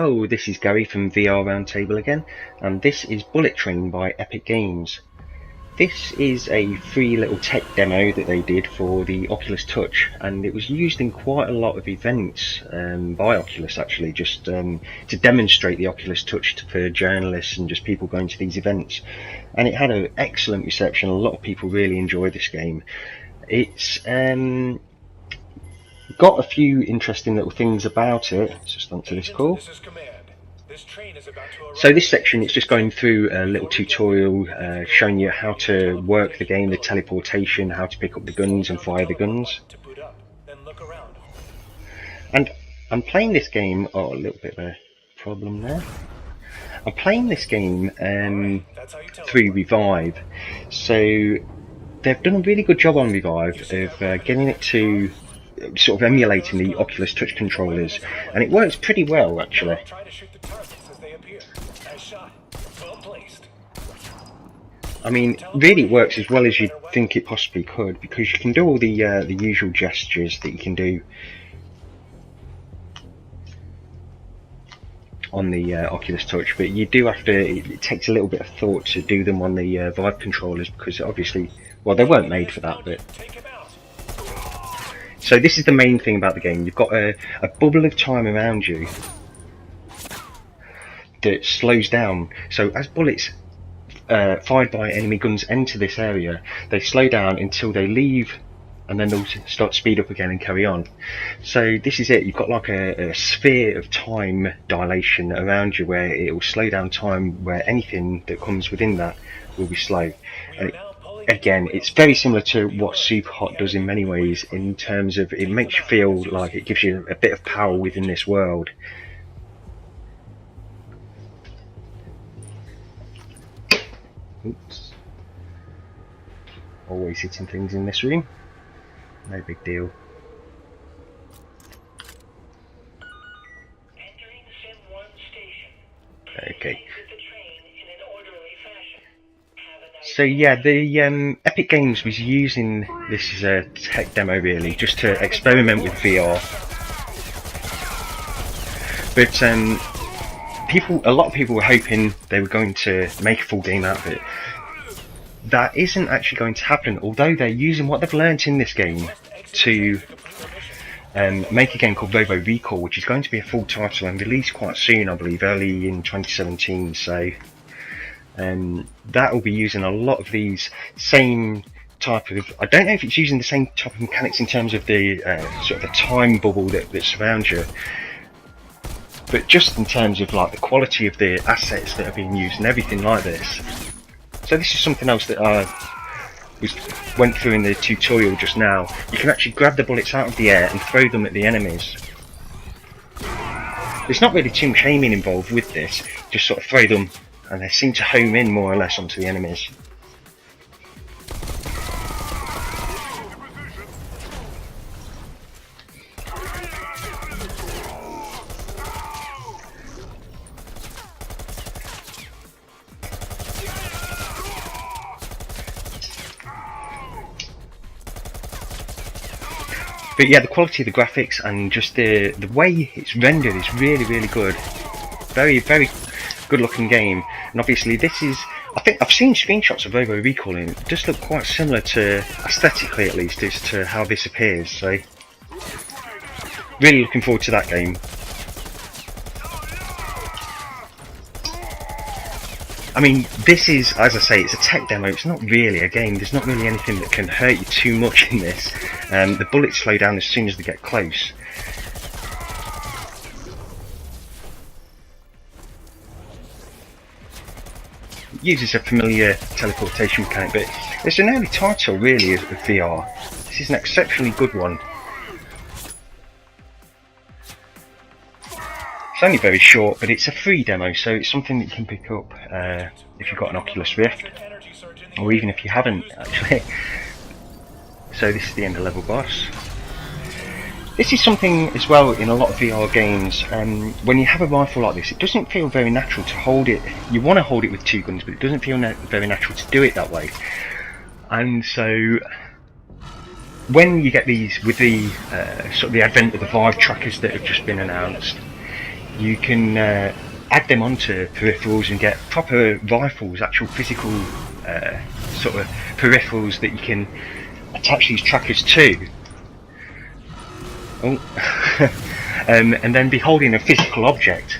Hello, this is Gary from VR Roundtable again, and this is Bullet Train by Epic Games. This is a free little tech demo that they did for the Oculus Touch, and it was used in quite a lot of events by Oculus actually, just to demonstrate the Oculus Touch for journalists and just people going to these events. And it had an excellent reception. A lot of people really enjoyed this game. It's got a few interesting little things about it. Let's just onto this call. So this section, it's just going through a little tutorial showing you how to work the game, the teleportation, how to pick up the guns and fire the guns. And I'm playing this game, a little bit of a problem there. I'm playing this game through Revive. So they've done a really good job on Revive of getting it to sort of emulating the Oculus Touch controllers, and it works pretty well actually. I mean, really it works as well as you'd think it possibly could, because you can do all the usual gestures that you can do on the Oculus Touch, but you do have to, it takes a little bit of thought to do them on the Vive controllers, because obviously, well, they weren't made for that. But so this is the main thing about the game. You've got a bubble of time around you that slows down. So as bullets fired by enemy guns enter this area, they slow down until they leave, and then they'll start to speed up again and carry on. So this is it. You've got like a sphere of time dilation around you where it will slow down time, where anything that comes within that will be slow. And again, it's very similar to what Superhot does in many ways, in terms of it makes you feel like it gives you a bit of power within this world. Oops. Always hitting things in this room. No big deal. Okay. So yeah, the Epic Games was using this as a tech demo really, just to experiment with VR. But a lot of people were hoping they were going to make a full game out of it. That isn't actually going to happen, although they're using what they've learnt in this game to make a game called Robo Recall, which is going to be a full title and released quite soon, I believe, early in 2017. So that will be using a lot of these same type of, I don't know if it's using the same type of mechanics in terms of the sort of the time bubble that surrounds you, but just in terms of like the quality of the assets that are being used and everything like this. So this is something else that I went through in the tutorial just now. You can actually grab the bullets out of the air and throw them at the enemies. There's not really too much aiming involved with this, just sort of throw them and they seem to home in more or less onto the enemies. But yeah, the quality of the graphics and just the way it's rendered is really good. Very good looking game. And obviously this is, I think I've seen screenshots of Robo Recall and it does look quite similar to, aesthetically at least, as to how this appears. So really looking forward to that game. I mean, this is, as I say, it's a tech demo, it's not really a game. There's not really anything that can hurt you too much in this. The bullets slow down as soon as they get close. It uses a familiar teleportation mechanic, but it's an early title really of VR. This is an exceptionally good one. It's only very short, but it's a free demo, so it's something that you can pick up if you've got an Oculus Rift, or even if you haven't actually. So this is the end of level boss. This is something as well in a lot of VR games, when you have a rifle like this, it doesn't feel very natural to hold it. You want to hold it with two guns, but it doesn't feel very natural to do it that way. And so when you get these, with the sort of the advent of the Vive trackers that have just been announced, you can add them onto peripherals and get proper rifles, actual physical sort of peripherals that you can attach these trackers to. Oh. And then be holding a physical object.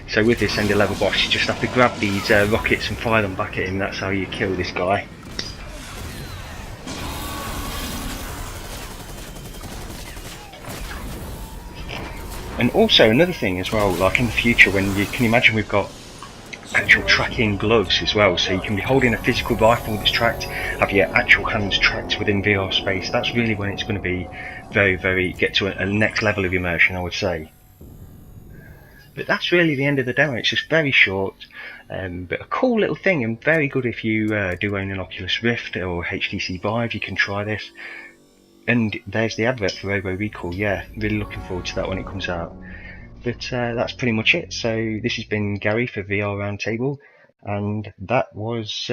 So with this end of level boss, you just have to grab these rockets and fire them back at him. That's how you kill this guy. And also another thing as well, like in the future, when you can imagine we've got actual tracking gloves as well, so you can be holding a physical rifle that's tracked, have your actual hands tracked within VR space. That's really when it's going to be very get to a next level of immersion, I would say. But that's really the end of the demo. It's just very short, but a cool little thing, and very good if you do own an Oculus Rift or HTC Vive. You can try this. And there's the advert for Robo Recall. Yeah, really looking forward to that when it comes out. But that's pretty much it. So this has been Gary for VR Roundtable, and that was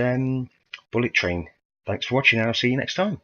Bullet Train. Thanks for watching, and I'll see you next time.